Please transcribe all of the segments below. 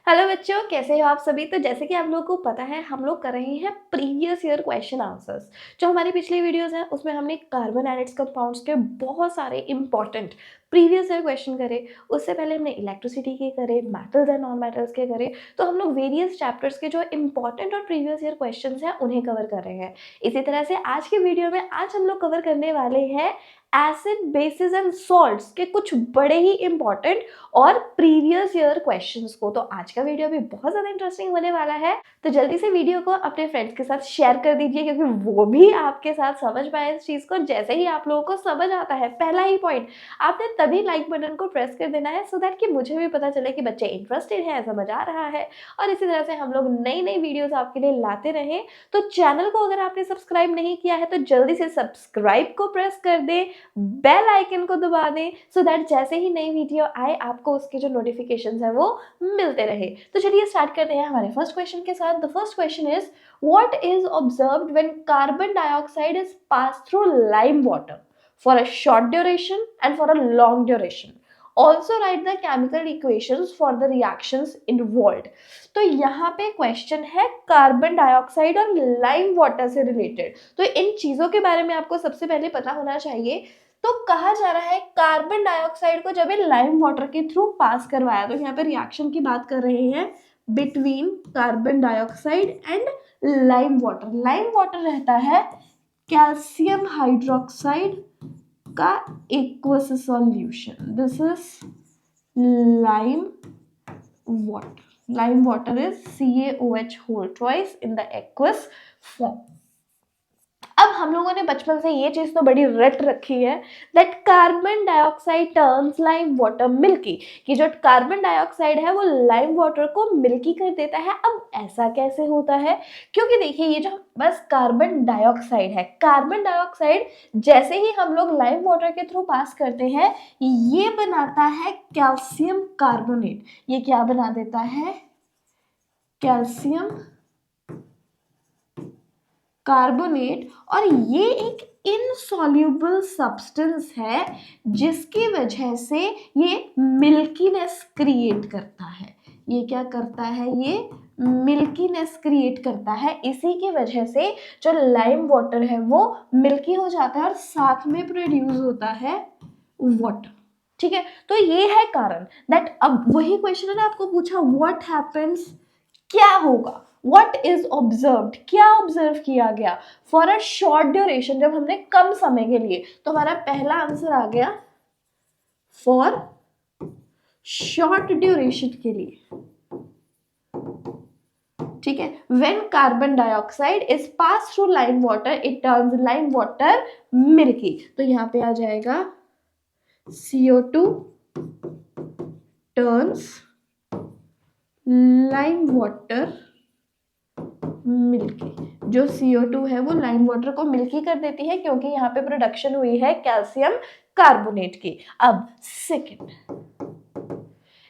Hello बच्चों, कैसे हो आप सभी। तो जैसे कि आप लोगों को पता है, हम लोग कर रहे हैं प्रीवियस ईयर क्वेश्चन आंसर्स। जो हमारी पिछली वीडियोस हैं उसमें हमने कार्बन एंड इट्स कंपाउंड्स के बहुत सारे इंपॉर्टेंट प्रीवियस ईयर क्वेश्चन करे। उससे पहले हमने इलेक्ट्रिसिटी के करे, मेटल्स एंड नॉन मेटल्स के करे। तो हम लोग वेरियस चैप्टर्स के जो इंपॉर्टेंट और प्रीवियस ईयर क्वेश्चन हैं उन्हें कवर कर रहे हैं। इसी तरह से आज की वीडियो में आज हम लोग कवर करने वाले हैं एसिड, बेसिस एंड सॉल्ट्स के कुछ बड़े ही इंपॉर्टेंट और प्रीवियस ईयर क्वेश्चंस को। तो आज का वीडियो भी बहुत ज़्यादा इंटरेस्टिंग होने वाला है। तो जल्दी से वीडियो को अपने फ्रेंड्स के साथ शेयर कर दीजिए, क्योंकि वो भी आपके साथ समझ पाए इस चीज़ को। जैसे ही आप लोगों को समझ आता है पहला ही पॉइंट, आपने तभी लाइक बटन को प्रेस कर देना है, सो दैट कि मुझे भी पता चले कि बच्चे इंटरेस्टेड हैं, समझ आ रहा है। और इसी तरह से हम लोग नई नई वीडियोज़ आपके लिए लाते रहें। तो चैनल को अगर आपने सब्सक्राइब नहीं किया है तो जल्दी से सब्सक्राइब को प्रेस कर दें, बेल आइकन को दबा दें, सो दैट जैसे ही नई वीडियो आए आपको उसके जो नोटिफिकेशंस है वो मिलते रहे। तो चलिए स्टार्ट करते हैं हमारे फर्स्ट क्वेश्चन के साथ। The first question is, what is observed when carbon dioxide is pass through lime water for a short duration and for a long duration. Also write the chemical equations for the reactions involved। तो यहाँ पे question है carbon dioxide और lime water से related. तो इन चीजों के बारे में आपको सबसे पहले पता होना चाहिए। तो कहा जा रहा है कार्बन डाइऑक्साइड को जब लाइम वाटर के थ्रू पास करवाया, तो यहाँ पे रिएक्शन की बात कर रहे हैं between carbon dioxide and lime water. Lime water रहता है कैल्शियम हाइड्रोक्साइड का aqueous solution. This is lime water. Lime water is CaOH whole twice in the aqueous form. अब हम लोगों ने बचपन से ये चीज तो बड़ी रट रखी है that carbon dioxide turns lime water milky, कि जो कार्बन डाइऑक्साइड है वो लाइम वाटर को मिल्की कर देता है। अब ऐसा कैसे होता है? क्योंकि देखिए, ये जो बस कार्बन डाइऑक्साइड है, कार्बन डाइऑक्साइड जैसे ही हम लोग लाइम वाटर के थ्रू पास करते हैं ये बनाता है कैल्शियम कार्बोनेट। ये क्या बना देता है? Calcium carbonate. और ये एक इनसॉल्युबल सब्सटेंस है जिसकी वजह से ये मिल्कीनेस क्रिएट करता है। ये क्या करता है? ये मिल्कीनेस क्रिएट करता है। इसी की वजह से जो लाइम वाटर है वो मिल्की हो जाता है और साथ में प्रोड्यूस होता है वाटर। ठीक है, तो ये है कारण दैट। अब वही क्वेश्चन ने आपको पूछा व्हाट हैपेंस, क्या होगा? What is observed, क्या ऑब्जर्व किया गया फॉर अ शॉर्ट ड्यूरेशन, जब हमने कम समय के लिए। तो हमारा पहला आंसर आ गया फॉर शॉर्ट ड्यूरेशन के लिए। ठीक है, when carbon dioxide is pass through lime water it turns lime water milky. तो यहां पे आ जाएगा CO2 turns lime water milky. जो CO2 है वो लाइम वाटर को मिल्की कर देती है क्योंकि यहाँ पे प्रोडक्शन हुई है कैल्शियम कार्बोनेट की। अब सेकंड,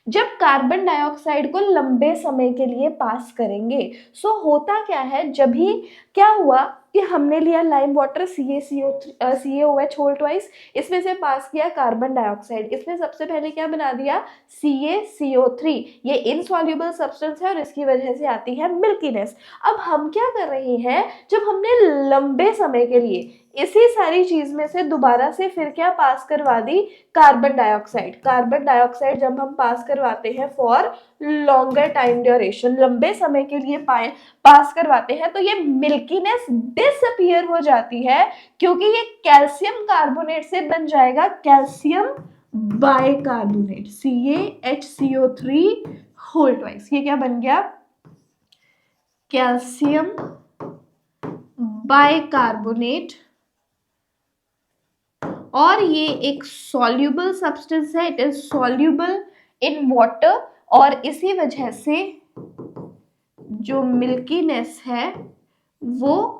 जब कार्बन डाइऑक्साइड को लंबे समय के लिए पास करेंगे, सो होता क्या है, जब ही क्या हुआ कि हमने लिया lime water CaOH whole twice, इसमें से पास किया कार्बन डाइऑक्साइड, इसमें सबसे पहले क्या बना दिया? CaCO3। ये इनसॉल्युबल सब्सटेंस है और इसकी वजह से आती है मिल्कीनेस। अब हम क्या कर रहे हैं, जब हमने लंबे समय के लिए इसी सारी चीज में से दोबारा से फिर क्या पास करवा दी? Carbon dioxide. कार्बन डाइऑक्साइड जब हम पास करवाते हैं फॉर लॉन्गर टाइम ड्यूरेशन, लंबे समय के लिए पास करवाते हैं, तो ये मिल्कीनेस डिसअपीयर हो जाती है क्योंकि ये कैल्शियम कार्बोनेट से बन जाएगा calcium bicarbonate, CaHCO3 whole twice. ये क्या बन गया? Calcium bicarbonate. और ये एक सॉल्युबल सब्सटेंस है, it is soluble in water, और इसी वजह से जो मिल्कीनेस है वो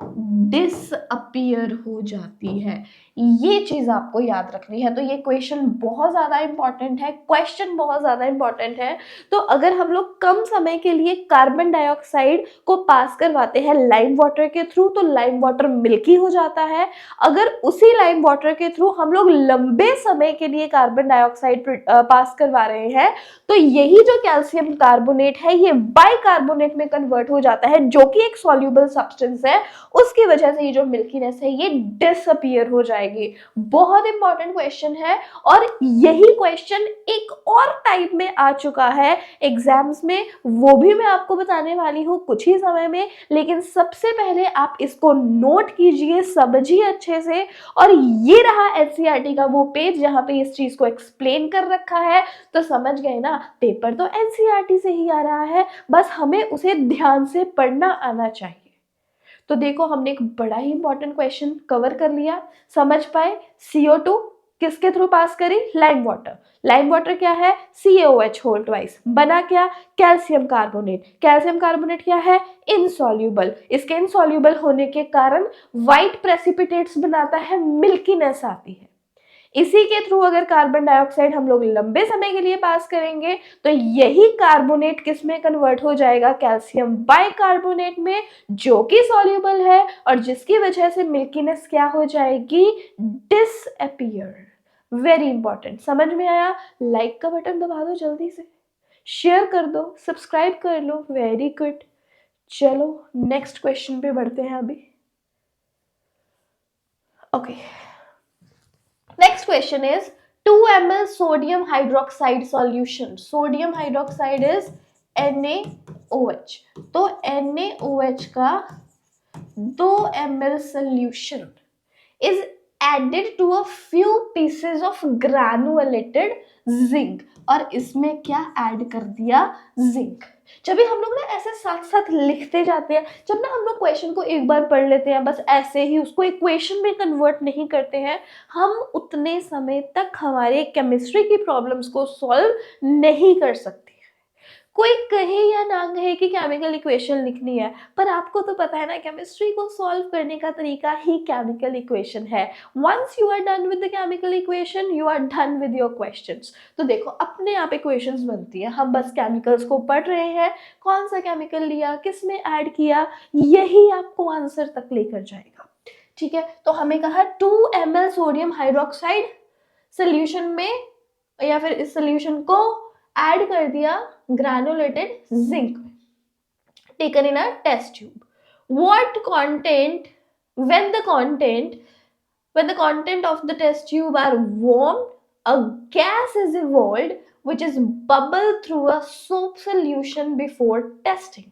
डिसअपीयर हो जाती है। ये चीज आपको याद रखनी है। तो ये क्वेश्चन बहुत ज्यादा इंपॉर्टेंट है, क्वेश्चन बहुत ज्यादा इंपॉर्टेंट है। तो अगर हम लोग कम समय के लिए कार्बन डाइऑक्साइड को पास करवाते हैं लाइम वाटर के थ्रू, तो लाइम वाटर मिल्की हो जाता है। अगर उसी लाइम वाटर के थ्रू हम लोग लंबे समय के लिए कार्बन डाइऑक्साइड पास करवा रहे हैं, तो यही जो कैल्शियम कार्बोनेट है ये बाइकार्बोनेट में कन्वर्ट हो जाता है, जो कि एक सॉल्युबल सब्सटेंस है। उसकी वजह से ये जो मिल्कीनेस है ये डिसअपीयर हो जाएगी। बहुत इंपॉर्टेंट क्वेश्चन है। और यही क्वेश्चन एक और टाइप में आ चुका है एग्जाम्स में, वो भी मैं आपको बताने वाली हूँ कुछ ही समय में। लेकिन सबसे पहले आप इसको नोट कीजिए, समझिए अच्छे से। और ये रहा एनसीईआरटी का वो पेज जहां पे इस चीज को एक्सप्लेन कर रखा है। तो समझ गए ना, पेपर तो एनसीईआरटी से ही आ रहा है, बस हमें उसे ध्यान से पढ़ना आना चाहिए। तो देखो, हमने एक बड़ा ही इंपॉर्टेंट क्वेश्चन कवर कर लिया। समझ पाए, CO2 किसके थ्रू पास करी? Lime water. लाइम वाटर क्या है? CaOH whole twice. बना क्या? Calcium carbonate. कैल्शियम कार्बोनेट क्या है? इनसॉल्युबल। इसके इनसॉल्युबल होने के कारण व्हाइट प्रेसिपिटेट्स बनाता है, मिल्कीनेस आती है। इसी के थ्रू अगर कार्बन डाइऑक्साइड हम लोग लंबे समय के लिए पास करेंगे, तो यही कार्बोनेट किस में कन्वर्ट हो जाएगा? कैल्शियम बाइकार्बोनेट में, जो कि सॉल्युबल है, और जिसकी वजह से मिल्कीनेस क्या हो जाएगी? डिसअपीयर। Very important. समझ में आया? लाइक का बटन दबा दो जल्दी से, शेयर कर दो, सब्सक्राइब कर लो। Very good. चलो नेक्स्ट क्वेश्चन पे बढ़ते हैं अभी। Okay, next question is 2 ml sodium hydroxide solution. Sodium hydroxide is NaOH. तो NaOH का 2 ml solution is added to a few pieces of granulated zinc. और इसमें क्या ऐड कर दिया? जिंक। जब भी हम लोग ना ऐसे साथ साथ लिखते जाते हैं, जब ना हम लोग क्वेश्चन को एक बार पढ़ लेते हैं, बस ऐसे ही उसको इक्वेशन में कन्वर्ट नहीं करते हैं, हम उतने समय तक हमारे केमिस्ट्री की प्रॉब्लम्स को सॉल्व नहीं कर सकते। कोई कहे या ना कहे कि केमिकल इक्वेशन लिखनी है, पर आपको तो पता है ना, केमिस्ट्री को सॉल्व करने का तरीका ही केमिकल इक्वेशन है। Once you are done with the chemical equation, you are done with your questions. तो देखो, अपने आप इक्वेशंस बनती है, हम बस केमिकल्स को पढ़ रहे हैं, कौन सा केमिकल लिया, किस में ऐड किया, यही आपको आंसर तक लेकर जाएगा। ठीक है, तो हमें कहा 2 ml सोडियम हाइड्रोक्साइड सोल्यूशन में, या फिर इस सोल्यूशन को ऐड कर दिया ग्रैनुलेटेड जिंक में, taken in a test tube. What content, when the content of the test tube are warmed, a gas is evolved which is bubbled through a soap solution before testing.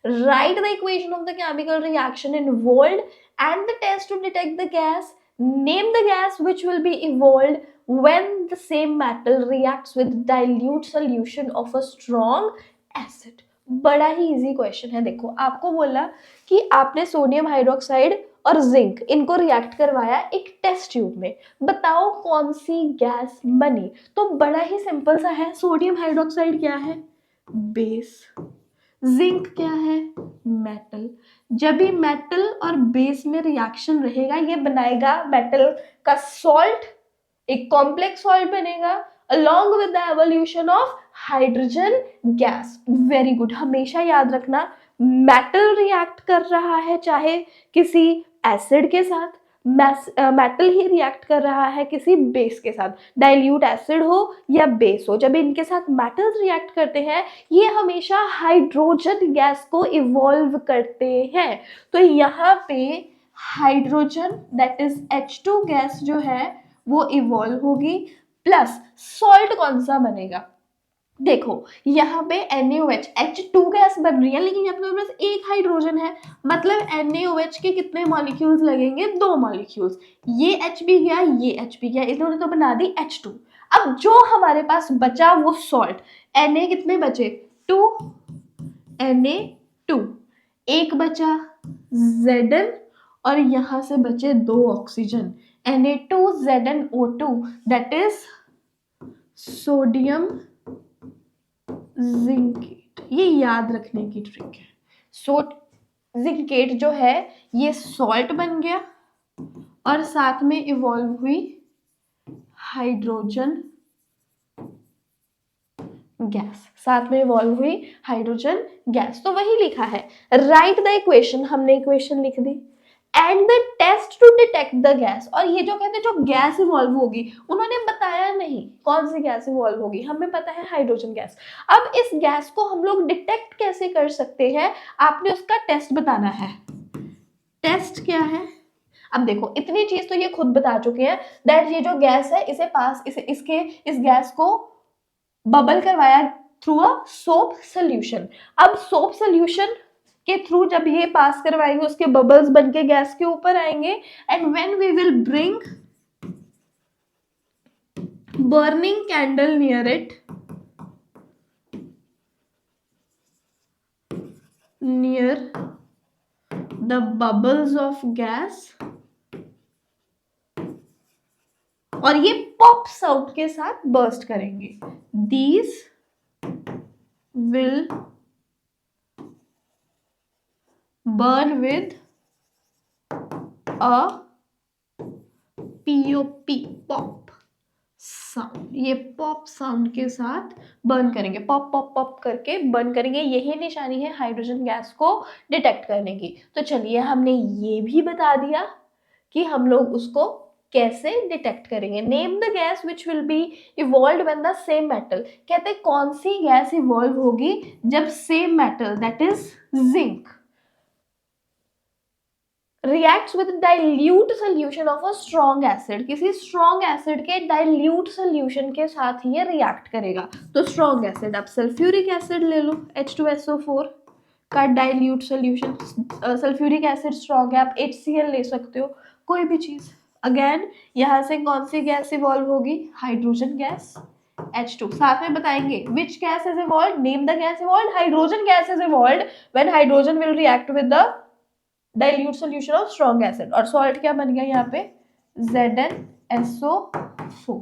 Write the equation of the chemical reaction involved and the test to detect the gas. Name the gas which will be evolved when the same metal reacts with dilute solution of a strong acid. बड़ा ही easy question है। देखो, आपको बोला कि आपने sodium hydroxide और zinc इनको react करवाया एक टेस्ट ट्यूब में, बताओ कौन सी गैस बनी। तो बड़ा ही सिंपल सा है। सोडियम हाइड्रोक्साइड क्या है? बेस। जिंक क्या है? मेटल। जब भी मेटल और बेस में रिएक्शन रहेगा, ये बनाएगा मेटल का सॉल्ट, एक कॉम्प्लेक्स सॉल्ट बनेगा along with the evolution of hydrogen gas. Very good. हमेशा याद रखना, मेटल रिएक्ट कर रहा है चाहे किसी एसिड के साथ, मेटल ही रिएक्ट कर रहा है किसी बेस के साथ, डाइल्यूट एसिड हो या बेस हो। जब इनके साथ मेटल्स रिएक्ट करते हैं, ये हमेशा हाइड्रोजन गैस को इवॉल्व करते हैं। तो यहाँ पे hydrogen that is H2 gas जो है वो इवॉल्व होगी, प्लस सॉल्ट कौन सा बनेगा? देखो, यहाँ पे NaOH H2 गैस बन रही है, लेकिन यहाँ पे बस एक हाइड्रोजन है, मतलब NaOH के कितने मॉलिक्यूल्स लगेंगे? 2 मॉलिक्यूल्स। ये H भी गया, ये H भी गया, इन्होंने तो बना दी H2। अब जो हमारे पास बचा वो सॉल्ट, Na कितने बचे? 2 Na2, एक बचा Zn, और यहाँ से बचे 2 oxygen, Na2ZnO2, that is sodium zincate. ये याद रखने की ट्रिक है। जिंकेट जो है ये सॉल्ट बन गया, और साथ में इवॉल्व हुई हाइड्रोजन गैस, साथ में इवॉल्व हुई हाइड्रोजन गैस। तो वही लिखा है, राइट द इक्वेशन, हमने इक्वेशन लिख दी, and the test to detect the gas. और ये जो कहते हैं जो गैस इवॉल्व होगी, उन्होंने बताया नहीं कौन सी गैस इवॉल्व होगी, हमें पता है हाइड्रोजन गैस। अब इस गैस को हम लोग डिटेक्ट कैसे कर सकते हैं, आपने उसका टेस्ट बताना है। टेस्ट क्या है, अब देखो इतनी चीज तो ये खुद बता चुके हैं दैट ये जो गैस है इस गैस को बबल करवाया थ्रू अ सोप सोल्यूशन। अब सोप सोल्यूशन के थ्रू जब ये पास करवाएंगे उसके बबल्स बन के गैस के ऊपर आएंगे, and when we will bring burning candle near it, near the bubbles of gas, और ये पॉप साउंड के साथ बर्स्ट करेंगे, these will burn with a POP pop sound. ये पॉप साउंड के साथ बर्न करेंगे, पॉप पॉप पॉप करके बर्न करेंगे। यही निशानी है हाइड्रोजन गैस को डिटेक्ट करने की। तो चलिए हमने ये भी बता दिया कि हम लोग उसको कैसे डिटेक्ट करेंगे। Name the gas which will be evolve when the same metal, कहते हैं कौन सी गैस इवॉल्व होगी जब same metal that is zinc reacts with dilute solution of a strong acid, किसी strong acid के dilute solution के साथ ये react करेगा। तो strong acid, आप sulfuric acid ले लो, H2SO4 का dilute solution, sulfuric acid strong है, आप HCl ले सकते हो, कोई भी चीज। अगेन यहाँ से कौन सी गैस इवॉल्व होगी, हाइड्रोजन गैस, H2। साथ में बताएंगे which gas is evolved, name the gas evolved, hydrogen gas is evolved when hydrogen will react with the dilute solution of strong acid. और सॉल्ट क्या बन गया यहाँ पे, ZnSO4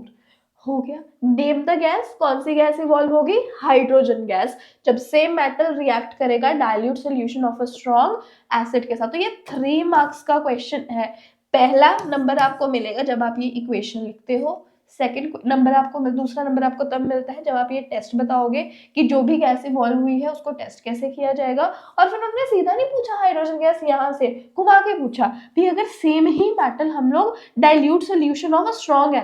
हो गया। नेम द गैस, कौन सी गैस इवॉल्व होगी, हाइड्रोजन गैस, जब सेम मेटल रिएक्ट करेगा dilute solution of a strong acid के साथ। तो ये 3 मार्क्स का क्वेश्चन है। पहला नंबर आपको मिलेगा जब आप ये इक्वेशन लिखते हो, सेकंड नंबर आपको दूसरा नंबर आपको तब मिलता है जब आप ये टेस्ट बताओगे कि जो भी गैस इवॉल्व हुई है उसको टेस्ट कैसे किया जाएगा। और फिर उन्होंने सीधा नहीं पूछा हाइड्रोजन गैस, यहाँ से घुमा के पूछा भी अगर सेम ही मेटल हम लोग dilute solution of a strong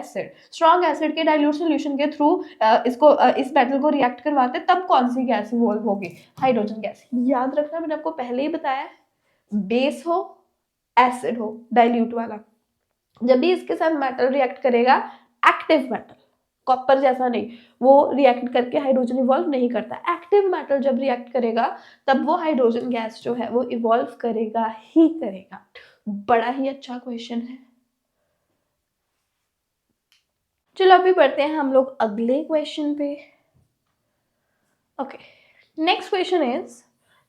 acid के डाइल्यूट सोल्यूशन के थ्रू इस मेटल को रिएक्ट करवाते तब कौन सी गैस इवॉल्व होगी, हाइड्रोजन गैस। याद रखना मैंने आपको पहले ही बताया, बेस हो एसिड हो डाइल्यूट वाला, जब भी इसके साथ मेटल रिएक्ट करेगा, एक्टिव मेटल, कॉपर जैसा नहीं, वो रिएक्ट करके हाइड्रोजन इवॉल्व नहीं करता। एक्टिव मेटल जब रिएक्ट करेगा तब वो हाइड्रोजन गैस जो है वो इवॉल्व करेगा ही करेगा। बड़ा ही अच्छा क्वेश्चन है। चलो अभी पढ़ते हैं हम लोग अगले क्वेश्चन पे। Okay, next question is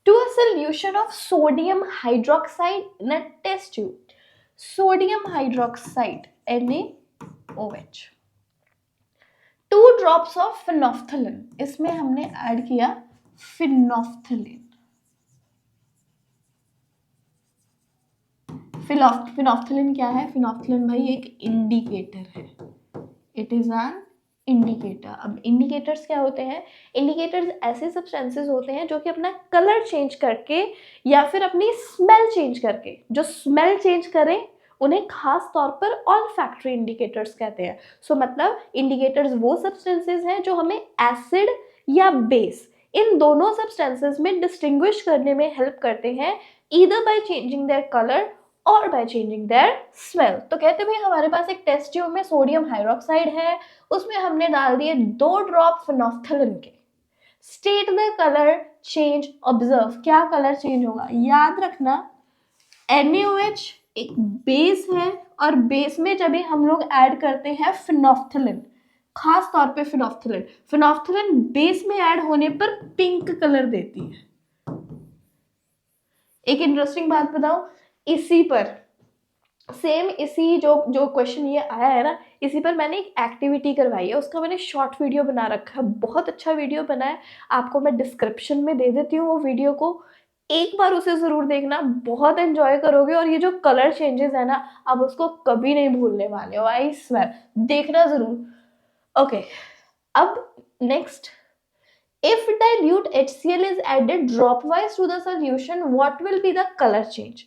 to a solution of sodium hydroxide in a test tube, sodium hydroxide NaOH, 2 drops of phenolphthalein, इसमें हमने ऐड किया फिनोफ्थलीन। फिनोफ्थलीन क्या है, फिनोफ्थलीन भाई एक इंडिकेटर है, इट इज एन इंडिकेटर। अब इंडिकेटर्स क्या होते हैं, इंडिकेटर्स ऐसे सब्सटेंसेस होते हैं जो कि अपना कलर चेंज करके या फिर अपनी स्मेल चेंज करके, जो स्मेल चेंज करें उन्हें खास तौर पर ऑल्फैक्टरी इंडिकेटर्स कहते हैं। सो मतलब इंडिकेटर्स वो सब्सटेंसेस हैं जो हमें एसिड या बेस, इन दोनों सब्सटेंसेस में डिस्टिंग्विश करने में हेल्प करते हैं, either by changing their colour और बाय चेंजिंग देयर स्मेल। तो कहते भाई हमारे पास एक टेस्ट ट्यूब में सोडियम हाइड्रोक्साइड है, उसमें हमने डाल दिए 2 ड्रॉप फिनोफ्थलीन के, state the colour change observe, क्या कलर चेंज होगा। याद रखना NaOH एक बेस है और बेस में जब भी हम लोग ऐड करते हैं फिनोफ्थलीन, खास तौर पे फिनोफ्थलीन बेस में ऐड होने पर पिंक कलर देती है। एक इंटरेस्टिंग बात बताऊं, इसी पर सेम इसी जो क्वेश्चन ये आया है ना, इसी पर मैंने एक एक्टिविटी करवाई है, उसका मैंने शॉर्ट वीडियो बना रखा है, बहुत अच्छा वीडियो बना है, आपको मैं डिस्क्रिप्शन में दे देती हूँ वो वीडियो को। एक बार उसे जरूर देखना, बहुत एंजॉय करोगे और ये जो कलर चेंजेस है ना, आप उसको कभी नहीं भूलने वाले हो, आई स्वेयर। देखना जरूर। ओके, अब next, if dilute HCl is added dropwise to the solution, what will be the color change?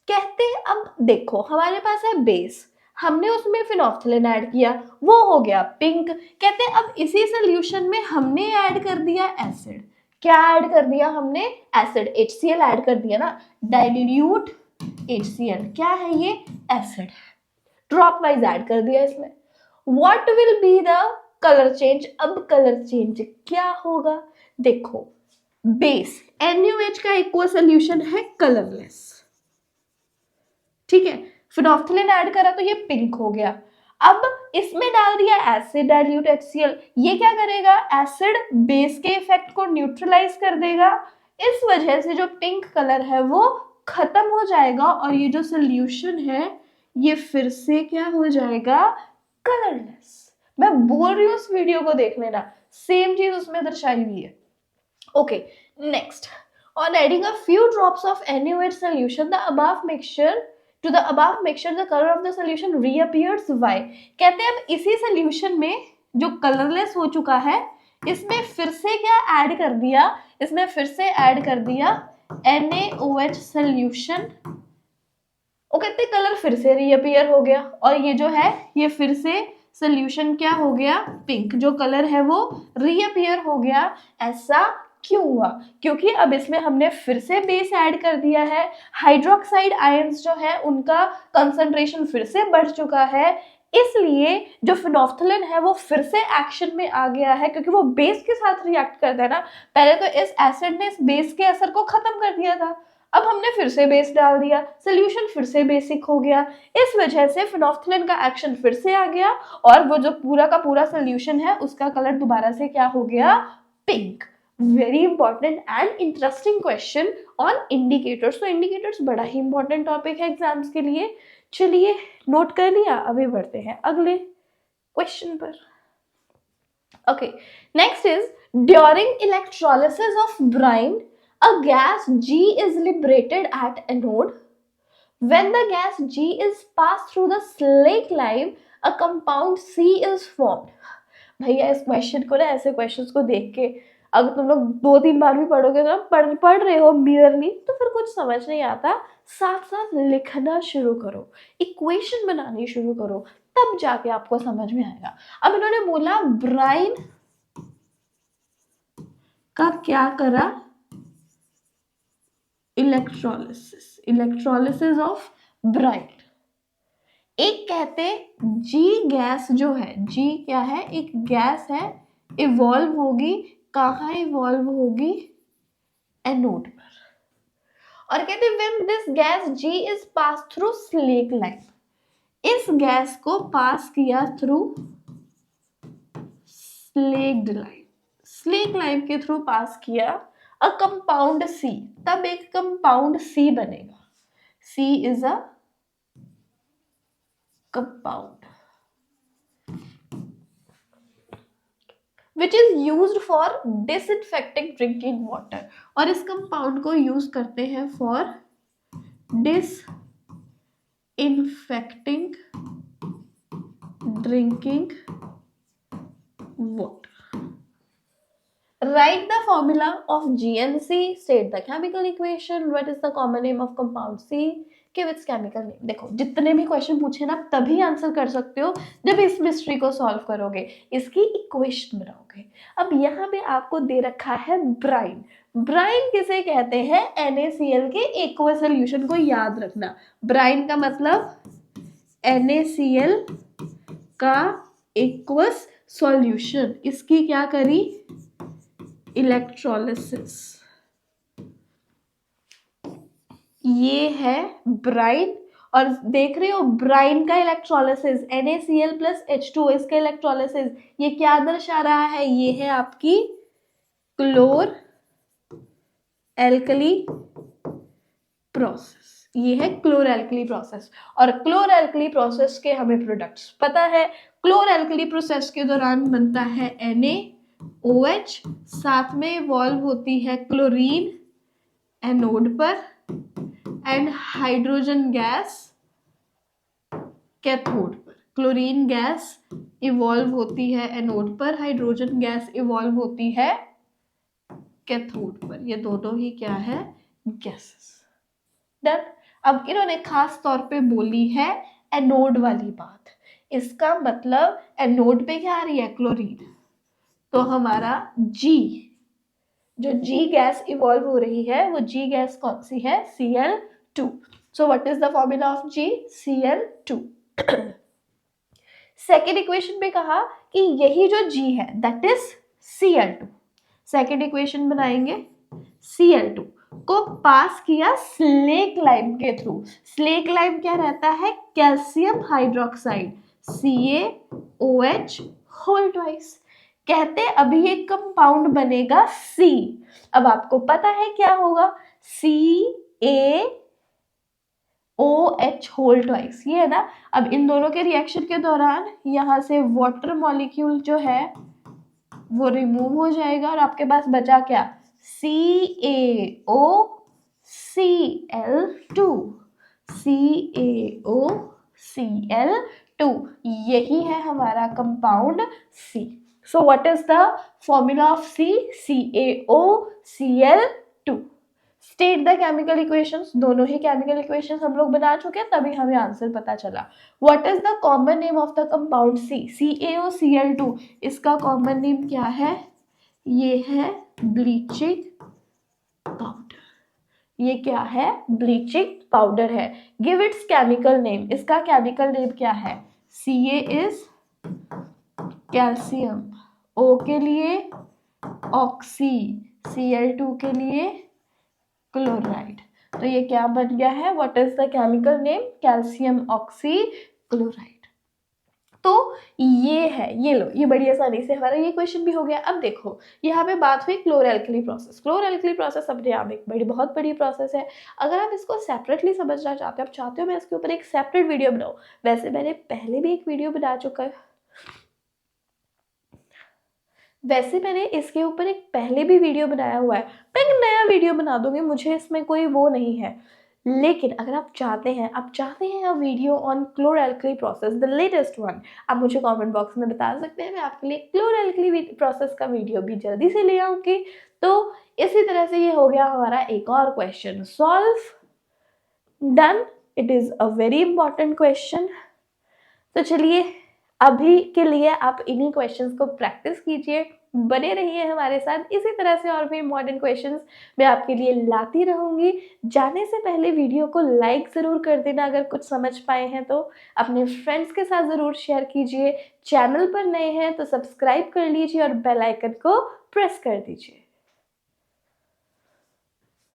कहते हैं अब देखो हमारे पास है बेस, हमने उसमें फिनोफ्थलीन ऐड किया, वो हो गया पिंक। कहते हैं अब इसी सोल्यूशन में हमने ऐड कर दिया एसिड। क्या ऐड कर दिया हमने? एसिड, HCl ऐड कर दिया ना, डाइल्यूट HCl क्या है ये? एसिड। ड्रॉप वाइज ऐड कर दिया इसमें। What will be the colour change? अब कलर चेंज क्या होगा? देखो बेस NaOH का एक्वा सोल्यूशन है कलरलेस, ठीक है, फिनोफ्थलीन ऐड करा तो ये पिंक हो गया। अब इसमें डाल दिया एसिड डाइल्यूट HCl, ये क्या करेगा? एसिड बेस के इफेक्ट को न्यूट्रलाइज कर देगा, इस वजह से जो पिंक कलर है वो खत्म हो जाएगा और ये जो सोल्यूशन है ये फिर से क्या हो जाएगा? कलरलेस। मैं बोल रही हूँ उस वीडियो को देख लेना, सेम चीज उसमें दर्शाई हुई है। Okay, next, on adding a few drops of NaOH solution the above mixture to the above mixture the color of the solution reappears. Why? कहते हैं अब इसी सोल्यूशन में जो कलरलेस हो चुका है इसमें फिर से क्या ऐड कर दिया? इसमें फिर से ऐड कर दिया NaOH सोल्यूशन, वो कहते कलर फिर से रीअपियर हो गया और ये जो है ये फिर से सोल्यूशन क्या हो गया? पिंक। जो कलर है वो रीअपियर हो गया। ऐसा क्यों हुआ? क्योंकि अब इसमें हमने फिर से बेस ऐड कर दिया है, हाइड्रोक्साइड आयंस जो है उनका कंसंट्रेशन फिर से बढ़ चुका है, इसलिए जो फिनोफ्थलीन है वो फिर से एक्शन में आ गया है, क्योंकि वो बेस के साथ रिएक्ट करता है ना। पहले तो इस एसिड ने इस बेस के असर को खत्म कर दिया था, अब हमने फिर से बेस डाल दिया, सोल्यूशन फिर से बेसिक हो गया, इस वजह से फिनोफ्थलीन का एक्शन फिर से आ गया और वो जो पूरा का पूरा सोल्यूशन है उसका कलर दोबारा से क्या हो गया? Pink. Very important and interesting question on indicators. तो इंडिकेटर्स बड़ा ही इंपॉर्टेंट टॉपिक है एग्जाम्स के लिए। चलिए नोट कर लिया, अभी बढ़ते हैं अगले क्वेश्चन पर। Okay, next is during electrolysis of Bryan a gas G is liberated at anode. When the gas G is passed through the slake lime, a compound C is formed. भैया इस question को ना, ऐसे questions को देख के अगर तुम लोग 2-3 बार भी पढ़ोगे ना, पढ़ रहे हो मिररली, तो फिर कुछ समझ नहीं आता। साथ साथ लिखना शुरू करो, इक्वेशन बनानी शुरू करो, तब जाके आपको समझ में आएगा। अब इन्होंने बोला ब्राइन का क्या करा? Electrolysis of Bryan. एक कहते जी गैस जो है, जी क्या है? एक गैस है, इवॉल्व होगी, कहाँ इवॉल्व होगी? एनोड पर। और कहते when this gas G is pass through slake lime, इस गैस को पास किया through slaked lime, slake lime के थ्रू पास किया, अ कंपाउंड C, तब एक कंपाउंड C बनेगा। C is a compound which is used for disinfecting drinking water. और इस कंपाउंड को यूज करते हैं for disinfecting drinking water. Write the formula of GNC, state the chemical equation, what is the common name of compound C, give its chemical name। देखो जितने भी question पूछे ना तभी आंसर कर सकते हो जब इस मिस्ट्री को सॉल्व करोगे, इसकी इक्वेशन बनाओगे। अब यहाँ पे आपको दे रखा है ब्राइन। ब्राइन किसे कहते हैं? NaCl के एक्वस सोल्यूशन को याद रखना। ब्राइन का मतलब NaCl का एक्वस सॉल्यूशन, इसकी क्या करी? इलेक्ट्रोलिसिस। ये है ब्राइन, और देख रहे हो ब्राइन का इलेक्ट्रोलिसिस NaCl प्लस H2O, इसका इलेक्ट्रोलिसिस ये क्या दर्शा रहा है? ये है आपकी क्लोर एल्कली प्रोसेस, ये है क्लोर एल्कली प्रोसेस। और क्लोर एल्कली प्रोसेस के हमें प्रोडक्ट्स पता है। क्लोर एल्कली प्रोसेस के दौरान बनता है NaOH, साथ में इवॉल्व होती है क्लोरीन एनोड पर एंड हाइड्रोजन गैस कैथोड पर। क्लोरीन गैस इवॉल्व होती है एनोड पर, हाइड्रोजन गैस इवॉल्व होती है कैथोड पर। ये दोनों ही क्या है, गैसेस। डन। अब इन्होंने खास तौर पे बोली है एनोड वाली बात, इसका मतलब एनोड पे क्या आ रही है, क्लोरीन। तो हमारा जी, जो जी गैस इवॉल्व हो रही है वो जी गैस कौन सी है, Cl2। So what is the formula of G, Cl2। Second equation पे कहा कि यही जो जी है that is Cl2। Second equation बनाएंगे, Cl2 को पास किया स्लेक लाइम के थ्रू। स्लेक लाइम क्या रहता है, calcium hydroxide, CaOH whole twice. कहते अभी एक कंपाउंड बनेगा C। अब आपको पता है क्या होगा, CaOH होल ट्वाइस, ये है ना। अब इन दोनों के रिएक्शन के दौरान यहां से वाटर मॉलिक्यूल जो है वो रिमूव हो जाएगा और आपके पास बचा क्या, CaOCl2। CaOCl2 यही है हमारा compound C। So what is the formula of C, CaOCl2। State the chemical equations. दोनों ही केमिकल इक्वेशंस हम लोग बना चुके हैं, तभी हमें आंसर पता चला। What is the common name of the compound C, CaOCl2। इसका कॉमन नेम क्या है, ये है ब्लीचिंग पाउडर। ये क्या है, ब्लीचिंग पाउडर है। Give its chemical name. इसका केमिकल नेम क्या है, Ca इज कैल्शियम, O के लिए ऑक्सी, Cl2 के लिए क्लोराइड। तो ये क्या बन गया है, what is the chemical name, calcium oxy chloride. तो ये है, ये लो, ये बड़ी आसानी से हमारा ये क्वेश्चन भी हो गया। अब देखो यहाँ पे बात हुई क्लोरएल्कली प्रोसेस। क्लोरएल्कली प्रोसेस अपने आप एक बहुत बड़ी प्रोसेस है। अगर आप इसको सेपरेटली समझना चाहते हो, आप चाहते हो मैं इसके ऊपर एक सेपरेट वीडियो बनाऊं, वैसे मैंने पहले भी एक वीडियो बना चुका है, वैसे मैंने इसके ऊपर एक पहले भी वीडियो बनाया हुआ है। मैं एक नया वीडियो बना दूंगी, मुझे इसमें कोई वो नहीं है। लेकिन अगर आप चाहते हैं a video on chlor alkali process, the latest one, आप मुझे कमेंट बॉक्स में बता सकते हैं, मैं आपके लिए क्लोरएल्कली प्रोसेस का वीडियो भी जल्दी से ले आऊंगी। तो इसी तरह से ये हो गया हमारा एक और question solve, done. It is a very important question. तो चलिए अभी के लिए आप इन्हीं क्वेश्चंस को प्रैक्टिस कीजिए, बने रहिए हमारे साथ। इसी तरह से और भी इम्पॉर्टेंट क्वेश्चंस मैं आपके लिए लाती रहूंगी। जाने से पहले वीडियो को लाइक ज़रूर कर देना, अगर कुछ समझ पाए हैं तो अपने फ्रेंड्स के साथ ज़रूर शेयर कीजिए। चैनल पर नए हैं तो सब्सक्राइब कर लीजिए और बेल आइकन को प्रेस कर दीजिए।